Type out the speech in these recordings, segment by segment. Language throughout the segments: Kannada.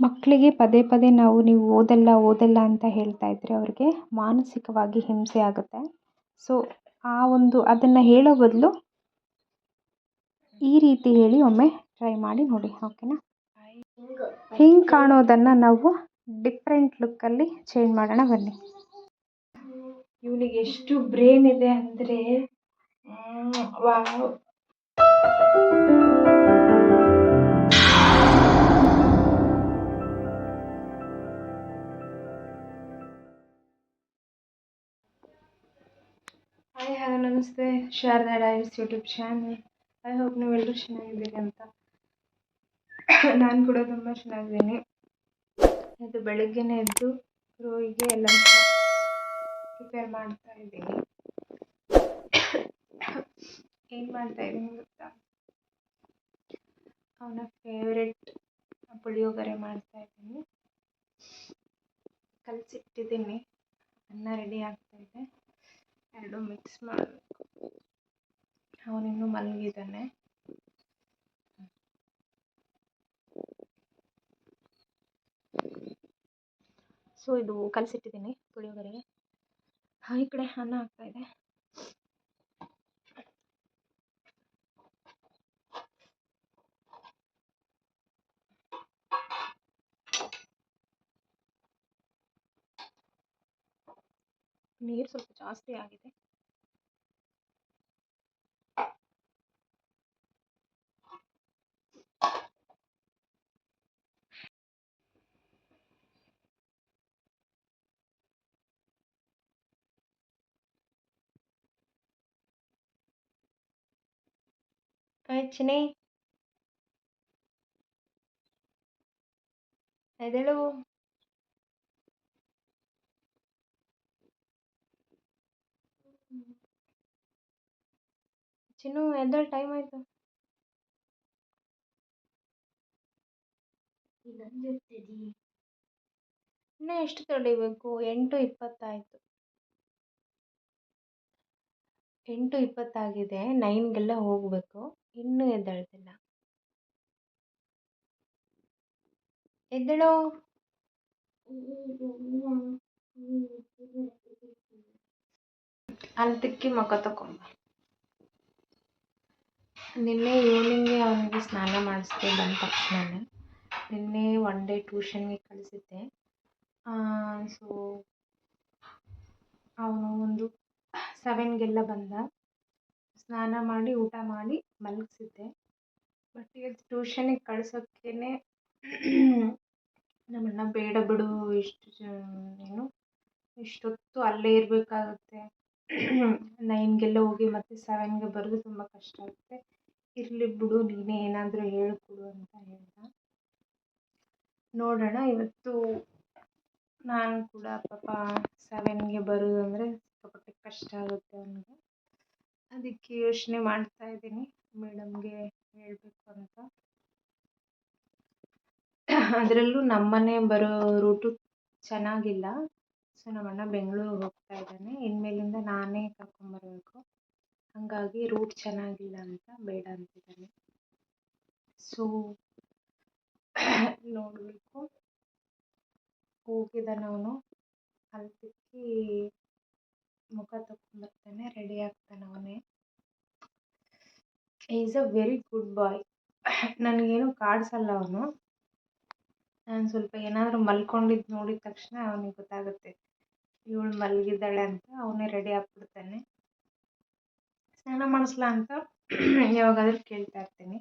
ಮಕ್ಕಳಿಗೆ ಪದೇ ಪದೇ ನೀವು ಓದಲ್ಲ ಓದಲ್ಲ ಅಂತ ಹೇಳ್ತಾ ಇದ್ದರೆ ಅವ್ರಿಗೆ ಮಾನಸಿಕವಾಗಿ ಹಿಂಸೆ ಆಗುತ್ತೆ. ಸೊ ಅದನ್ನು ಹೇಳೋ ಬದಲು ಈ ರೀತಿ ಹೇಳಿ ಒಮ್ಮೆ ಟ್ರೈ ಮಾಡಿ ನೋಡಿ, ಓಕೆನಾ? ಹಿಂಗೆ ಕಾಣೋದನ್ನು ನಾವು ಡಿಫ್ರೆಂಟ್ ಲುಕ್ಕಲ್ಲಿ ಚೇಂಜ್ ಮಾಡೋಣ ಬನ್ನಿ. ಇವನಿಗೆ ಎಷ್ಟು ಬ್ರೇನ್ ಇದೆ ಅಂದರೆ ವಾವ್. ಹಾಯ್ ಹಲೋ ನಮಸ್ತೆ, Sharada diaries YouTube channel. I hope ನೀವೆಲ್ಲರೂ ಚೆನ್ನಾಗಿದ್ದೀರಿ ಅಂತ. ನಾನು ಕೂಡ ತುಂಬ ಚೆನ್ನಾಗಿದ್ದೀನಿ. ಇದು ಬೆಳಗ್ಗೆನೇ ಎದ್ದು ರೋಹಿಗೆ ಎಲ್ಲ ಪ್ರಿಪೇರ್ ಮಾಡ್ತಾ ಇದ್ದೀನಿ. ಏನು ಮಾಡ್ತಾ ಇದ್ದೀನಿ ಗೊತ್ತಾ? ಅವನ ಫೇವ್ರೆಟ್ ಪುಳಿಯೋಗರೆ ಮಾಡ್ತಾ ಇದ್ದೀನಿ. ಕಲಸಿಟ್ಟಿದ್ದೀನಿ, ಅನ್ನ ರೆಡಿ ಆಗ್ತಾ ಇದೆ. ಎರಡು ಮಿಕ್ಸ್ ಮಾಡಬೇಕು. ಅವನಿನ್ನೂ ಮಲಗಿದ್ದಾನೆ. ಸೊ ಇದು ಕಲಸಿಟ್ಟಿದ್ದೀನಿ ಪುಳಿಯೋಗರೆಗೆ. ಈ ಕಡೆ ಅನ್ನ ಆಗ್ತಾ ಇದೆ. ನೀರು ಸ್ವಲ್ಪ ಜಾಸ್ತಿ ಆಗಿದೆ. ಚಿನಿ ಎದ್ದೇಳು. ಚಿನ್ನು ಎದ್ದೇಳು, ಟೈಮ್ ಆಯಿತು. ಇನ್ನೂ ಎಷ್ಟು ತಡಿಬೇಕು? 8:20 8:20 9ಗೆಲ್ಲ ಹೋಗಬೇಕು. ಇನ್ನೂ ಎದ್ದೇಳ್ತಿಲ್ಲ. ಎದ್ದೇಳು. ಅಲ್ಲಿ ತಿಕ್ಕಿ ಮುಖ ತಗೊಂಬ. ನಿನ್ನೆ ಈವ್ನಿಂಗ್ಗೆ ಅವನಿಗೆ ಸ್ನಾನ ಮಾಡಿಸ್ದೆ ಬಂದ ತಕ್ಷಣನೇ. ನಿನ್ನೆ 1 ಡೇ ಟ್ಯೂಷನ್ಗೆ ಕಳಿಸಿದ್ದೆ. ಸೊ ಅವನು ಒಂದು 7ಗೆಲ್ಲ ಬಂದ. ಸ್ನಾನ ಮಾಡಿ ಊಟ ಮಾಡಿ ಮಲಗಿಸಿದ್ದೆ. ಬಟ್ ಇವತ್ತು ಟ್ಯೂಷನಿಗೆ ಕಳ್ಸೋಕ್ಕೇ ನಮ್ಮಣ್ಣ ಬೇಡ ಬಿಡು, ಇಷ್ಟೊತ್ತು ಅಲ್ಲೇ ಇರಬೇಕಾಗುತ್ತೆ, 9ಗೆಲ್ಲ ಹೋಗಿ ಮತ್ತೆ 7ಗೆ ಬರೋದು ತುಂಬ ಕಷ್ಟ ಆಗುತ್ತೆ, ಇರಲಿ ಬಿಡು ನೀನೇ ಏನಾದರೂ ಹೇಳ್ಕೊಡು ಅಂತ ಹೇಳ್ದ. ನೋಡೋಣ. ಇವತ್ತು ನಾನು ಕೂಡ ಪಾಪ 7ಗೆ ಬರೋದು ಅಂದರೆ ಸಿಕ್ಕಾಪಟ್ಟೆ ಕಷ್ಟ ಆಗುತ್ತೆ ಅವನಿಗೆ. ಅದಕ್ಕೆ ಯೋಚನೆ ಮಾಡ್ತಾ ಇದ್ದೀನಿ ಮೇಡಮ್ಗೆ ಹೇಳಬೇಕು ಅಂತ. ಅದರಲ್ಲೂ ನಮ್ಮನೆ ಬರೋ ರೂಟು ಚೆನ್ನಾಗಿಲ್ಲ. ಸೊ ನಮ್ಮಣ್ಣ ಬೆಂಗಳೂರಿಗೆ ಹೋಗ್ತಾ ಇದ್ದಾನೆ. ಇನ್ಮೇಲಿಂದ ನಾನೇ ಕರ್ಕೊಂಬರ್ಬೇಕು. ಹಾಗಾಗಿ ರೂಟ್ ಚೆನ್ನಾಗಿಲ್ಲ ಅಂತ ಬೇಡ ಅಂತಿದ್ದಾನೆ. ಸೊ ನೋಡಬೇಕು. ಹೋಗಿದ್ದಾನೆ ಅವನು. ಅಲ್ಲಿ ತಿಕ್ಕಿ ಮುಖ ತಗೊಂಡ್ಬರ್ತಾನೆ, ರೆಡಿ ಆಗ್ತಾನೆ ಅವನೇ. ಈಸ್ ಅ ವೆರಿ ಗುಡ್ ಬಾಯ್. ನನಗೇನು ಕಾಡಿಸಲ್ಲ ಅವನು. ನಾನು ಸ್ವಲ್ಪ ಏನಾದರೂ ಮಲ್ಕೊಂಡಿದ್ದು ನೋಡಿದ ತಕ್ಷಣ ಅವನಿಗೆ ಗೊತ್ತಾಗುತ್ತೆ ಇವಳು ಮಲಗಿದ್ದಾಳೆ ಅಂತ. ಅವನೇ ರೆಡಿ ಆಗ್ಬಿಡ್ತಾನೆ. ಸ್ನಾನ ಮಾಡಿಸ್ಲಾ ಅಂತ ಯಾವಾಗಾದರೂ ಕೇಳ್ತಾ ಇರ್ತೀನಿ.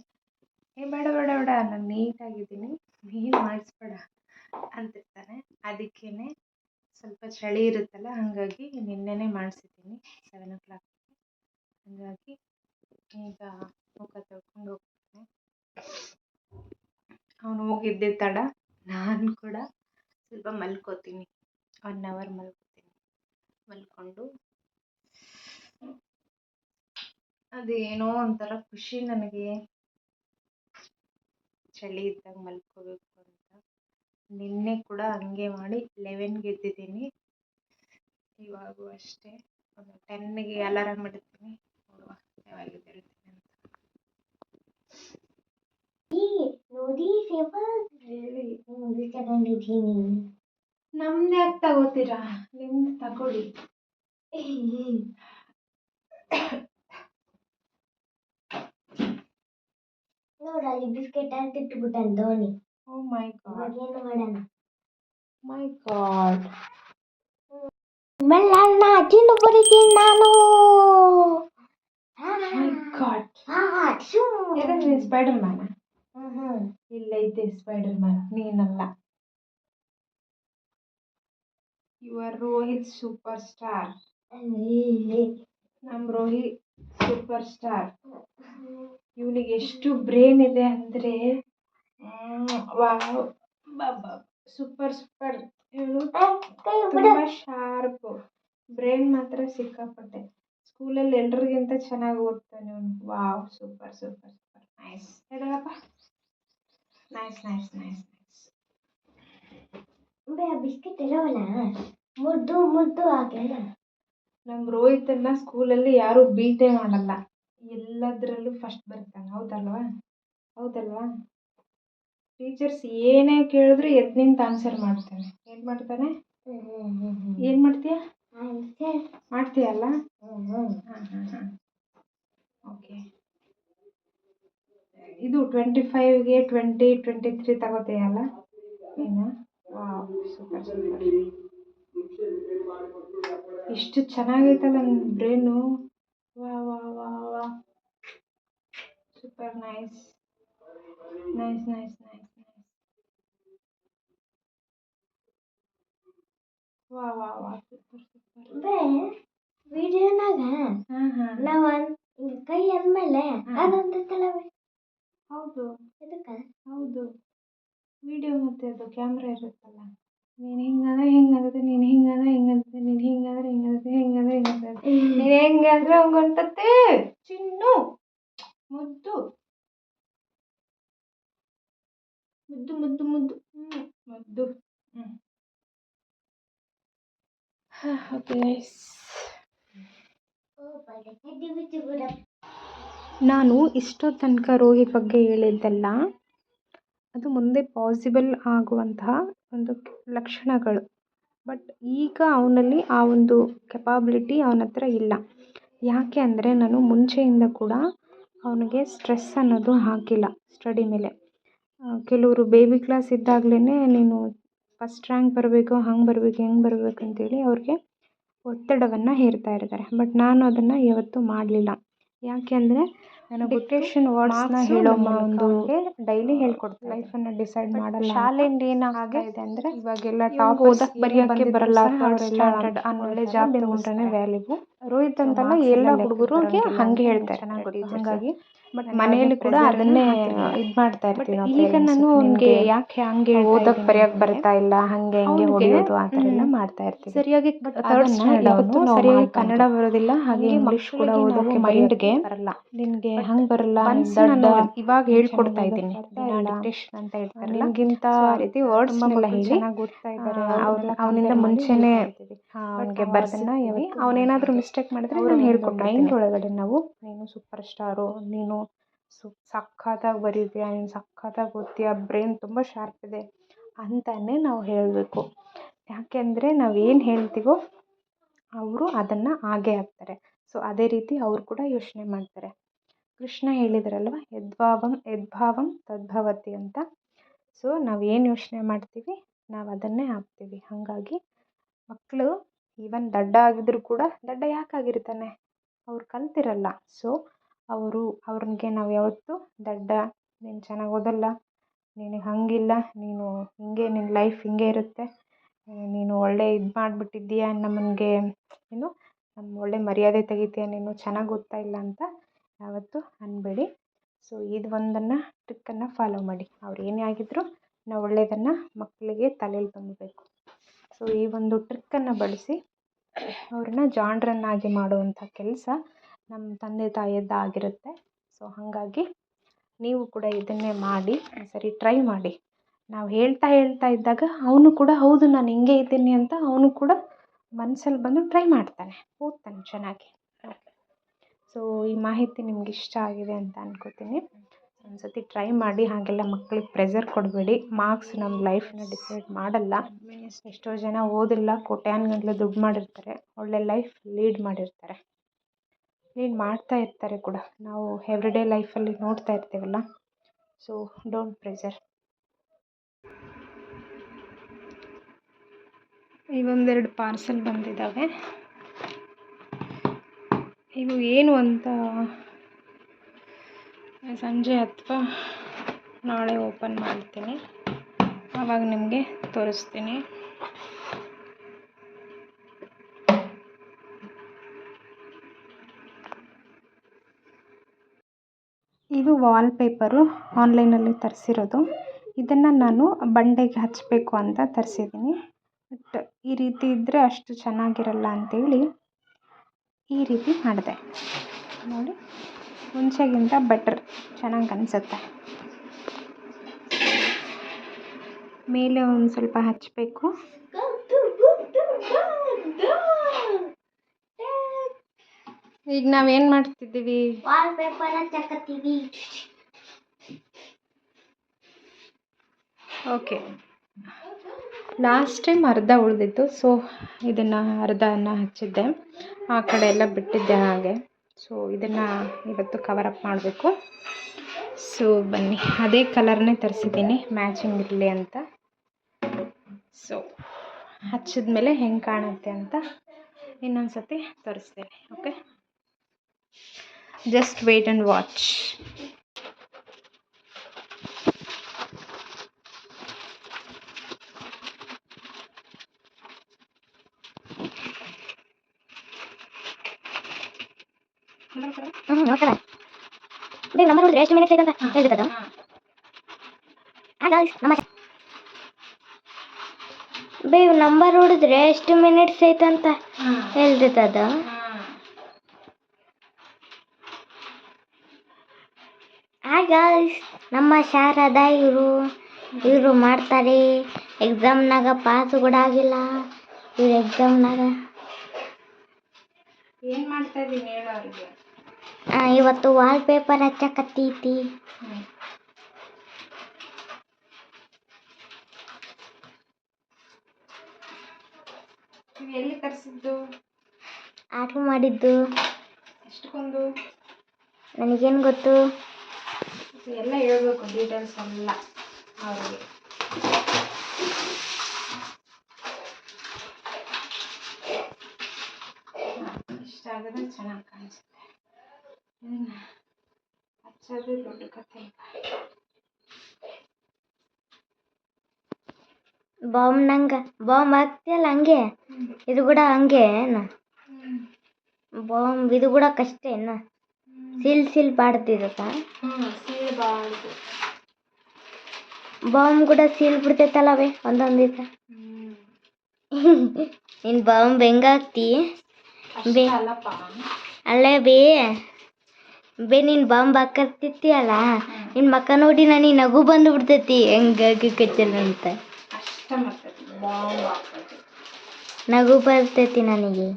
ಬೇಡ ಬೇಡ ಬೇಡ, ನಾನು ನೀಟಾಗಿದ್ದೀನಿ, ನೀನು ಮಾಡಿಸ್ಬೇಡ ಅಂತಿರ್ತಾನೆ. ಅದಕ್ಕೇ ಸ್ವಲ್ಪ ಚಳಿ ಇರುತ್ತಲ್ಲ, ಹಾಗಾಗಿ ನಿನ್ನೆನೇ ಮಾಡಿಸಿದ್ದೀನಿ 7 o'clock. ಹಾಗಾಗಿ ಈಗ ಮುಖ ತೊಳ್ಕೊಂಡು ಹೋಗ್ತಾನೆ. ಅವನು ಹೋಗಿದ್ದೆ ತಡ. ನಾನು ಕೂಡ ಸ್ವಲ್ಪ ಮಲ್ಕೋತೀನಿ, 1 hour ಮಲ್ಕೋತೀನಿ. ಮಲ್ಕೊಂಡು ಅದೇನೋ ಒಂಥರ ಖುಷಿ ನನಗೆ, ಚಳಿ ಇದ್ದಾಗ ಮಲ್ಕೋಬೇಕು ಅಂತ. ನಿನ್ನೆ ಕೂಡ ಹಂಗೆ ಮಾಡಿ 11ಗೆ ಎದ್ದಿದ್ದೀನಿ. ಇವಾಗೂ ಅಷ್ಟೇ, ಒಂದು 10ಗೆ ಅಲಾರಾಮ್ ಇಡ್ತೀನಿ. ನೋಡುವ ಯಾವಾಗ ಎದ್ದೇಳ್ತೀನಿ ಅಂತ. ನೋಡಿ ತಗೋತೀನಿ. ನಮ್ದು ಯಾಕೆ ತಗೋತೀರಾ? ನಿಮ್ದು ತಗೊಳ್ಳಿ. ನೋಡಲ್ಲಿ ಬಿಸ್ಕೆಟ್ ಅಂತ ಇಟ್ಬಿಟ್ಟಂತ ಧೋನಿ. ಓ ಮೈ ಗಾಡ್, ಏನು ಮಾಡೋಣ? ಮೈ ಗಾಡ್. ಮಲ್ಲಣ್ಣ ಚಿನ್ನು ಬರೀತೀನಿ ನಾನು. My god. ನೀನು ಸ್ಪೈಡರ್ ಮ್ಯಾನ್? ಇಲ್ಲ, ಇದೆ ಸ್ಪೈಡರ್ ಮ್ಯಾನ್, ನೀನಲ್ಲ. You are Rohit superstar. ನಮ್ಮ ರೋಹಿತ್ ಸೂಪರ್ ಸ್ಟಾರ್. ಇವನಿಗೆ ಎಷ್ಟು ಬ್ರೇನ್ ಇದೆ ಅಂದರೆ ವಾವ್, ಸೂಪರ್ ಸೂಪರ್. ಇವನು ತುಂಬ ಶಾರ್ಪು, ಬ್ರೇನ್ ಮಾತ್ರ ಸಿಕ್ಕಾಪಟ್ಟೆ. ಸ್ಕೂಲಲ್ಲಿ ಎಲ್ರಿಗಿಂತ ಚೆನ್ನಾಗಿ ಓದ್ತಾನೆ ಅವನು. Wow, super super super, nice. ಹೇಳಪ್ಪ, nice nice nice nice. Biscuit ಇರೋವಲ್ಲ, ಮುದ್ದು ಮುದ್ದು ಹಾಗೆಲ್ಲ. ನಮ್ಮ ರೋಹಿತನ್ನ ಸ್ಕೂಲಲ್ಲಿ ಯಾರೂ ಬೀಟೇ ಮಾಡಲ್ಲ, ಎಲ್ಲದರಲ್ಲೂ ಫಸ್ಟ್ ಬರ್ತಾನೆ. ಹೌದಲ್ವಾ? ಹೌದಲ್ವಾ? ಟೀಚರ್ಸ್ ಏನೇ ಕೇಳಿದ್ರು ಎದ್ದು ನಿಂತು ಆನ್ಸರ್ ಮಾಡ್ತಾನೆ. ಏನು ಮಾಡ್ತಾನೆ? ಏನು ಮಾಡ್ತೀಯ? ಮಾಡ್ತೀಯಲ್ಲ? ಹಾಂ ಹಾಂ ಹಾಂ. ಓಕೆ. ಇದು 25ಗೆ 20, 23 ತಗೋತೀಯಲ್ಲ ನೀನು? Wow, super super. ಇಷ್ಟು ಚೆನ್ನಾಗೈತಲ್ಲ ನಿನ್ನ ಬ್ರೇನು. ವಾ ವಾ ವಾ ವಾ, super nice nice nice nice nice. ವಾ ವಾ ವಾ, ಸೂಪರ್ ಸೂಪರ್. ವಿಡಿಯೋನಾಗ ಹಾಂ ಹಾಂ, ನಾವ್ ಕೈ ಅಂದ್ಮೇಲೆ ಅದೊಂದು ತಲವೇ. ಹೌದು ಇದಕ್ಕ ಹೌದು, ವಿಡಿಯೋ ಮತ್ತೆ ಅದು ಕ್ಯಾಮ್ರಾ ಇರುತ್ತಲ್ಲ. ನೀನು ಹಿಂಗಂದ್ರೆ ಹಿಂಗಾಗುತ್ತೆ, ನೀನು ಹಿಂಗಂದ್ರೆ ಹಿಂಗಂತೆ, ನೀನು ಹಿಂಗಂದ್ರೆ ಹಿಂಗಂತೆ, ಹಿಂಗಂದ್ರೆ ಹಿಂಗಂತೆ, ನೀನು ಹೆಂಗಂದ್ರೆ ಹಂಗಂತತೆ. ಚಿನ್ನು ಮುದ್ದು ಮುದ್ದು ಮುದ್ದು ಮುದ್ದು ಮುದ್ದು. ಓಕೆ ಗೈಸ್, ನಾನು ಇಷ್ಟೋ ತನಕ ರೋಹಿತ್ ಬಗ್ಗೆ ಹೇಳಿದ್ದೆಲ್ಲ ಅದು ಮುಂದೆ ಪಾಸಿಬಲ್ ಆಗುವಂತಹ ಒಂದು ಲಕ್ಷಣಗಳು. ಬಟ್ ಈಗ ಅವನಲ್ಲಿ ಆ ಒಂದು ಕೆಪಾಬಿಲಿಟಿ ಅವನ ಹತ್ರ ಇಲ್ಲ. ಯಾಕೆ ಅಂದರೆ ನಾನು ಮುಂಚೆಯಿಂದ ಕೂಡ ಅವನಿಗೆ ಸ್ಟ್ರೆಸ್ ಅನ್ನೋದು ಹಾಕಿಲ್ಲ ಸ್ಟಡಿ ಮೇಲೆ. ಕೆಲವರು ಬೇಬಿ ಕ್ಲಾಸ್ ಇದ್ದಾಗಲೇ ನೀನು ಫಸ್ಟ್ ರ್ಯಾಂಕ್ ಬರಬೇಕು, ಹಂಗೆ ಬರಬೇಕು, ಹೆಂಗೆ ಬರಬೇಕು ಅಂತೇಳಿ ಅವ್ರಿಗೆ ಒತ್ತಡವನ್ನು ಹೇರ್ತಾ ಇರ್ತಾರೆ. ಬಟ್ ನಾನು ಅದನ್ನು ಯಾವತ್ತೂ ಮಾಡಲಿಲ್ಲ. ಯಾಕೆ ಅಂದರೆ ನನಗೆ ಡಿಕ್ಟೇಷನ್ ವರ್ಡ್ಸ್ನ ಹೇಳೋ ಒಂದು ಡೈಲಿ ಹೇಳ್ಕೊಡ್ತೀನಿ. ಲೈಫನ್ನು ಡಿಸೈಡ್ ಮಾಡಲ್ಲ. ಶಾಲೆಯಿಂದ ಏನಾಗಿದೆ ಅಂದರೆ ಇವಾಗೆಲ್ಲ ಟಾಪ್ ಓದಕ್ಕೆ ಬರೆಯೋಕ್ಕೆ ಬರಲ್ಲ, ಒಳ್ಳೆ ಜಾಬ್ ತಗೊಂಡ್ರೆ ವ್ಯಾಲ್ಯೂ. ರೋಹಿತ್ ಅಂತಲ್ಲ, ಎಲ್ಲ ಹುಡುಗರಿಗೆ ಹಾಗೆ ಹೇಳ್ತಾರೆ. ಹಾಗಾಗಿ ಬಟ್ ಮನೆಯಲ್ಲಿ ಕೂಡ ಅದನ್ನೇ ಇದು ಮಾಡ್ತಾ ಇರ್ತೀವಿ. ಈಗ ನಾನು ಅವನಿಗೆ ಯಾಕೆ ಹಂಗೆ ಓದಕ್ಕೆ ಬರೆಯೋಕ್ಕೆ ಬರ್ತಾ ಇಲ್ಲ, ಹಾಗೆ ಹಿಂಗೆ ಹೊಡೆಯೋದು ಆ ಥರ ಎಲ್ಲ ಮಾಡ್ತಾ ಇರ್ತೀವಿ. ಸರಿಯಾಗಿ ಯಾವತ್ತೂ ಸರಿಯಾಗಿ ಕನ್ನಡ ಬರೋದಿಲ್ಲ, ಹಾಗೆ ಇಂಗ್ಲೀಷ್ ಕೂಡ ಓದೋಕ್ಕೆ ಮೈಂಡ್ಗೆ ಬರಲ್ಲ. ನಿನಗೆ ಹಂಗೆ ಬರಲ್ಲ, ನಾನು ಇವಾಗ ಹೇಳ್ಕೊಡ್ತಾ ಇದ್ದೀನಿ. ಡಿಕ್ಟೇಷನ್ ಅಂತ ಹೇಳ್ತಾರೆ, ನಿಮಗಿಂತ ಆ ರೀತಿ ವರ್ಡ್ಸ್ ಚೆನ್ನಾಗಿ ಓದ್ತಾ ಇದ್ದಾರೆ. ಅವನಿಂದ ಮುಂಚೆನೇ ಅವನಿಗೆ ಬರ್ದನ್ನ ಅವನೇನಾದರೂ ಮಿಸ್ಟೇಕ್ ಮಾಡಿದ್ರೆ ನಾನು ಹೇಳ್ಕೊಡ್ತೀನಿ. ಮೈಂಡ್ ಒಳಗಡೆ ನಾವು ನೀನು ಸೂಪರ್ ಸ್ಟಾರು, ನೀನು ಸಖತ್ತಾಗಿ ಬರೀತೀಯ, ನೀನು ಸಖತ್ತಾಗಿ ಓದ್ತೀಯ, ಬ್ರೈನ್ ತುಂಬ ಶಾರ್ಪ್ ಇದೆ ಅಂತಲೇ ನಾವು ಹೇಳಬೇಕು. ಯಾಕೆಂದರೆ ನಾವು ಏನು ಹೇಳ್ತೀವೋ ಅವರು ಅದನ್ನು ಹಾಗೇ ಆಗ್ತಾರೆ. ಸೊ ಅದೇ ರೀತಿ ಅವ್ರು ಕೂಡ ಯೋಚನೆ ಮಾಡ್ತಾರೆ. ಕೃಷ್ಣ ಹೇಳಿದ್ರಲ್ವ, ಯದ್ಭಾವಂ ತದ್ಭವತಿ ಅಂತ. ಸೊ ನಾವು ಏನು ಯೋಚನೆ ಮಾಡ್ತೀವಿ ನಾವು ಅದನ್ನೇ ಆಗ್ತೀವಿ. ಹಾಗಾಗಿ ಮಕ್ಕಳು ಈವನ್ ದಡ್ಡ ಆಗಿದ್ರೂ ಕೂಡ, ದಡ್ಡ ಯಾಕಾಗಿರ್ತಾನೆ, ಅವ್ರು ಕಲ್ತಿರಲ್ಲ. ಸೊ ಅವ್ರಿಗೆ ನಾವು ಯಾವತ್ತೂ ದಡ್ಡ, ನೀನು ಚೆನ್ನಾಗಿ ಓದಲ್ಲ, ನಿನಗೆ ಹಾಗಿಲ್ಲ, ನೀನು ಹಿಂಗೆ, ನಿನ್ನ ಲೈಫ್ ಹಿಂಗೆ ಇರುತ್ತೆ, ನೀನು ಒಳ್ಳೆ ಇದು ಮಾಡಿಬಿಟ್ಟಿದ್ದೀಯ, ನಮಗೆ ಏನು ನಮ್ಮ ಒಳ್ಳೆ ಮರ್ಯಾದೆ ತೆಗಿತೀಯ, ನೀನು ಚೆನ್ನಾಗಿ ಓದ್ತಾ ಇಲ್ಲ ಅಂತ ಯಾವತ್ತೂ ಅನ್ನಬೇಡಿ. ಸೊ ಇದು ಒಂದನ್ನು ಟ್ರಿಕ್ಕನ್ನು ಫಾಲೋ ಮಾಡಿ. ಅವ್ರು ಏನೇ ಆಗಿದ್ದರೂ ನಾವು ಒಳ್ಳೆಯದನ್ನು ಮಕ್ಕಳಿಗೆ ತಲೆಯಲ್ಲಿ ತುಂಬಬೇಕು. ಸೊ ಈ ಒಂದು ಟ್ರಿಕ್ಕನ್ನು ಬಳಸಿ ಅವ್ರನ್ನ ಜಾಣರನ್ನಾಗಿ ಮಾಡುವಂಥ ಕೆಲಸ ನಮ್ಮ ತಂದೆ ತಾಯಿಯದ್ದಾಗಿರುತ್ತೆ. ಸೊ ಹಾಗಾಗಿ ನೀವು ಕೂಡ ಇದನ್ನೇ ಮಾಡಿ ಸರಿ ಟ್ರೈ ಮಾಡಿ. ನಾವು ಹೇಳ್ತಾ ಇದ್ದಾಗ ಅವನು ಕೂಡ ಹೌದು ನಾನು ಹಿಂಗೆ ಇದ್ದೀನಿ ಅಂತ ಅವನು ಕೂಡ ಮನಸ್ಸಲ್ಲಿ ಬಂದು ಟ್ರೈ ಮಾಡ್ತಾನೆ, ಓದ್ತಾನೆ ಚೆನ್ನಾಗಿ. ಓಕೆ, ಸೊ ಈ ಮಾಹಿತಿ ನಿಮ್ಗೆ ಇಷ್ಟ ಆಗಿದೆ ಅಂತ ಅನ್ಕೋತೀನಿ. ಒಂದ್ಸತಿ ಟ್ರೈ ಮಾಡಿ. ಹಾಗೆಲ್ಲ ಮಕ್ಕಳಿಗೆ ಪ್ರೆಷರ್ ಕೊಡಬೇಡಿ. ಮಾರ್ಕ್ಸ್ ನಮ್ಮ ಲೈಫನ್ನ ಡಿಸೈಡ್ ಮಾಡಲ್ಲ. ಎಷ್ಟೋ ಜನ ಓದಿಲ್ಲ, ಕೋಟ್ಯಾನುಗಟ್ಟಲೆ ದುಡ್ಡು ಮಾಡಿರ್ತಾರೆ, ಒಳ್ಳೆ ಲೈಫ್ ಲೀಡ್ ಮಾಡ್ತಾ ಇರ್ತಾರೆ ಕೂಡ. ನಾವು ಎವ್ರಿಡೇ ಲೈಫಲ್ಲಿ ನೋಡ್ತಾ ಇರ್ತೀವಲ್ಲ. So don't pressure. ಇವೊಂದೆರಡು ಪಾರ್ಸೆಲ್ ಬಂದಿದ್ದಾವೆ. ಇವು ಏನು ಅಂತ ಸಂಜೆ ಅಥವಾ ನಾಳೆ ಓಪನ್ ಮಾಡ್ತೀನಿ, ಆವಾಗ ನಿಮಗೆ ತೋರಿಸ್ತೀನಿ. ಇದು ವಾಲ್ಪೇಪರು, ಆನ್ಲೈನಲ್ಲಿ ತರಿಸಿರೋದು. ಇದನ್ನು ನಾನು ಬಂಡೆಗೆ ಹಚ್ಚಬೇಕು ಅಂತ ತರಿಸಿದ್ದೀನಿ. ಬಟ್ ಈ ರೀತಿ ಇದ್ದರೆ ಅಷ್ಟು ಚೆನ್ನಾಗಿರಲ್ಲ ಅಂಥೇಳಿ ಈ ರೀತಿ ಮಾಡಿದೆ. ನೋಡಿ, ಮುಂಚೆಗಿಂತ ಬೆಟರ್, ಚೆನ್ನಾಗಿ ಅನಿಸುತ್ತೆ. ಮೇಲೆ ಒಂದು ಸ್ವಲ್ಪ ಹಚ್ಚಬೇಕು. ಈಗ ನಾವೇನು ಮಾಡ್ತಿದ್ದೀವಿ? ವಾಲ್ಪೇಪರ್ ಹಚ್ಚಕತ್ತೀವಿ. ಓಕೆ, ಲಾಸ್ಟ್ ಟೈಮ್ ಅರ್ಧ ಉಳಿದಿತ್ತು. ಸೊ ಇದನ್ನು ಅರ್ಧನ ಹಚ್ಚಿದ್ದೆ, ಆ ಕಡೆ ಎಲ್ಲ ಬಿಟ್ಟಿದ್ದೆ ಹಾಗೆ. ಸೊ ಇದನ್ನು ಇವತ್ತು ಕವರಪ್ ಮಾಡಬೇಕು. ಸೊ ಬನ್ನಿ, ಅದೇ ಕಲರ್ನೇ ತರಿಸಿದ್ದೀನಿ, ಮ್ಯಾಚಿಂಗ್ ಇರಲಿ ಅಂತ. ಸೊ ಹಚ್ಚಿದ್ಮೇಲೆ ಹೆಂಗೆ ಕಾಣುತ್ತೆ ಅಂತ ಇನ್ನೊಂದು ಸತಿ ತೋರಿಸ್ತೀನಿ. Okay, just wait and watch. ನೋಡ್ತಾರೆ ಬೇ ನಂಬರ್ ಹೊಡಿದ್ರೆ ಎಷ್ಟು ಮಿನಿಟ್ಸ್ ಐತೆ ಅಂತ ಹೇಳ್ತದ. ನಮ್ಮ ಬೇ ನಂಬರ್ ಹೊಡಿದ್ರೆ ಎಷ್ಟು ಮಿನಿಟ್ಸ್ ಐತೆ ಅಂತ ಹೇಳ್ತದ. ನಮ್ಮ ಶಾರದ ಇವರು ಮಾಡ್ತಾರೆ. ಎಕ್ಸಾಮ್ನಾಗ ಪಾಸ್ ಕೂಡ ಆಗಿಲ್ಲ ಇವ್ರು. ಎಕ್ಸಾಮ್ನಾಗ ಏನು ಮಾಡ್ತಾ ಇದ್ದೀನಿ ಹೇಳು ಅವ್ರಿಗೆ. ಇವತ್ತು ವಾಲ್ಪೇಪರ್ ಹಚ್ಚಕತ್ತೈತಿ. ನೀವು ಎಲ್ಲಿ ತರಿಸಿದ್ದು? ಆರ್ಡ್ರ್ ಮಾಡಿದ್ದು. ಎಷ್ಟಕ್ಕೊಂದು? ನನಗೇನು ಗೊತ್ತು? ಎಲ್ಲ ಹೇಳ್ಬೇಕು, ಡೀಟೇಲ್ಸ್ ಎಲ್ಲ ಅವ್ರಿಗೆ. ಇಷ್ಟ ಆಗಿದ್ರೆ ಚೆನ್ನಾಗಿ ಕಾಣಿಸುತ್ತೆ. ಇದನ್ನು ಹಚ್ಚೋದು ದೊಡ್ಡ ಕಥೆ. ಬಾಂಬ್ ಹಾಕ್ತಿಯಲ್ಲ ಹಂಗೆ, ಇದು ಕೂಡ ಹಂಗೆ ಬಾಂಬ್. ಇದು ಕೂಡ ಕಷ್ಟ ಏನ? ಸೀಲ್ ಬಾಡ್ತಿರತ್ತ. ಬಾಂಬ್ ಕೂಡ ಸೀಲ್ ಬಿಡ್ತೈತಲ್ಲವೇ ಒಂದೊಂದಿವ್ಸ. ನೀನ್ ಬಾಂಬ್ ಹೆಂಗ ಹಾಕ್ತಿ? ಅಲ್ಲೇ ಬೇ ನೀನ್ ಬಾಂಬ್ ಹಾಕತ್ತಿಯಲ್ಲ, ನಿನ್ ಮಕ್ಕ ನೋಡಿ ನನಗೆ ನಗು ಬಂದು ಬಿಡ್ತೈತಿ. ಹೆಂಗಾಗಿ ಕಚ್ಚಲ್ಲ ಅಂತ ನಗು ಬರ್ತೈತಿ ನನಗೆ.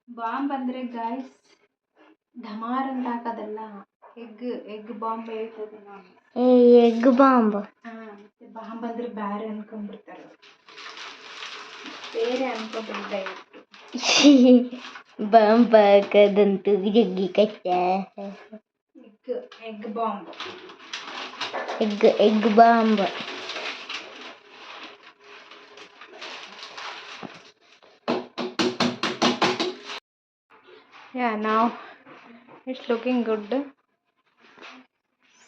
ಬಾಂಬ್ ಅಂದ್ರೆ ಗಾಯ್ಸ್ ಢಮಾರ್ ಅಂತ ಹಾಕೋದಲ್ಲ, ಎಗ್ ಬಾಂಬ್ ಹೇಳ್ತದೆ ನಾನು. Egg bomb. ಮತ್ತೆ ಬಾಂಬ್ ಅಂದ್ರೆ ಬೇರೆ ಅನ್ಕೊಂಡ್ಬಿಡ್ತಾರೆ, ಬೇರೆ ಅನ್ಕೊಂಡ್ಬಿಡ್ತಾ ಇತ್ತು. ಬಾಂಬ್ ಹಾಕೋದಂತೂ ಜಗ್ಗಿ ಕಷ್ಟ. Egg bomb. Egg bomb. Yeah, now it's looking good.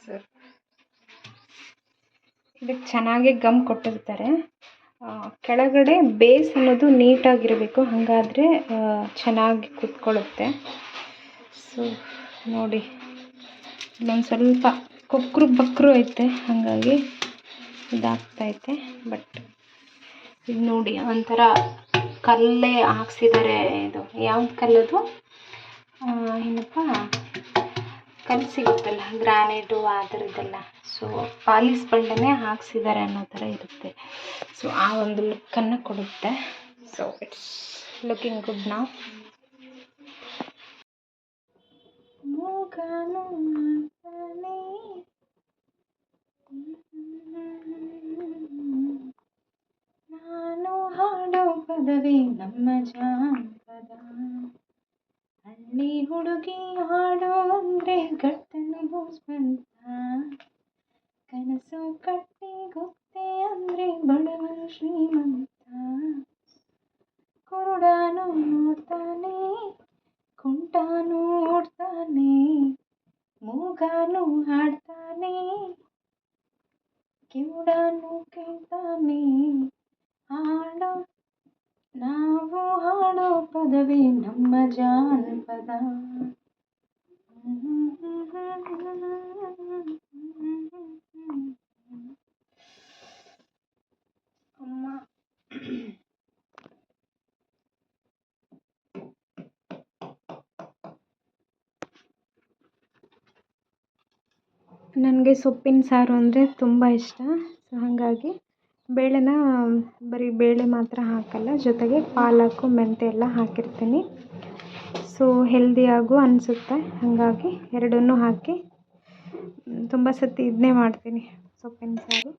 So ಇದಕ್ಕೆ ಚೆನ್ನಾಗಿ ಗಮ್ ಕೊಟ್ಟಿರ್ತಾರೆ. ಕೆಳಗಡೆ ಬೇಸ್ ಅನ್ನೋದು ನೀಟಾಗಿರಬೇಕು, ಹಾಗಾದರೆ ಚೆನ್ನಾಗಿ ಕುತ್ಕೊಳ್ಳುತ್ತೆ. ಸೊ ನೋಡಿ, ಇಲ್ಲೊಂದು ಸ್ವಲ್ಪ ಕೊಕ್ಕರು ಐತೆ, ಹಾಗಾಗಿ ಇದಾಗ್ತೈತೆ. ಬಟ್ ಇದು ನೋಡಿ, ಒಂಥರ ಕಲ್ಲೇ ಹಾಕ್ಸಿದ್ದಾರೆ. ಇದು ಯಾವ್ದು ಕಲ್ಲದು? ಏನಪ್ಪ ಕಲ್ಲು ಸಿಗುತ್ತಲ್ಲ, ಗ್ರಾನೈಟು ಆ ಥರದ್ದೆಲ್ಲ. ಸೊ ಪಾಲಿಸ್ ಬಂಡೆನೇ ಹಾಕ್ಸಿದ್ದಾರೆ ಅನ್ನೋ ಥರ ಇರುತ್ತೆ. ಸೊ ಆ ಒಂದು ಲುಕ್ಕನ್ನು ಕೊಡುತ್ತೆ. ಸೊ ಇಟ್ಸ್ ಲುಕಿಂಗ್ ಗುಡ್ ನಾವು. ಮೂಗನು ಹಾಡ್ತಾನೆ, ನಾನು ಹಾಡೋ ಪದವೇ ನಮ್ಮ ಜಾನಪದ. ಹಳ್ಳಿ ಹುಡುಗಿ ಹಾಡೋ ಅಂದ್ರೆ ಗಟ್ಟನು ಬೂಸ್ವಂತ, ಕನಸು ಕಟ್ಟಿ ಗೊತ್ತೇ ಅಂದ್ರೆ ಬಡವನು ಶ್ರೀಮಂತ. ಕುರುಡನು ನೋಡ್ತಾನೆ, ಕುಂಟಾನು ಓಡ್ತಾನೆ, ಮೂಗನು ಹಾಡ್ತಾನೆ, ಕಿವುಡನು ಕೇಳ್ತಾನೆ. ಹಾಡೋ ನಾವು ಹಾಡೋ ಪದವೇ ನಮ್ಮ ಜಾನಪದ. ಅಮ್ಮ ನನಗೆ ಸೊಪ್ಪಿನ ಸಾರು ಅಂದರೆ ತುಂಬ ಇಷ್ಟ. ಸೊ ಹಾಗಾಗಿ ಬೇಳೆನ ಬರೀ ಬೇಳೆ ಮಾತ್ರ ಹಾಕಲ್ಲ, ಜೊತೆಗೆ ಪಾಲಕು ಮೆಂತ್ಯ ಎಲ್ಲ ಹಾಕಿರ್ತೀನಿ. ಸೊ ಹೆಲ್ದಿಯಾಗೂ ಅನಿಸುತ್ತೆ, ಹಾಗಾಗಿ ಎರಡನ್ನೂ ಹಾಕಿ ತುಂಬ ಸತಿ ಇದನ್ನೇ ಮಾಡ್ತೀನಿ, ಸೊಪ್ಪಿನ ಸಾರು.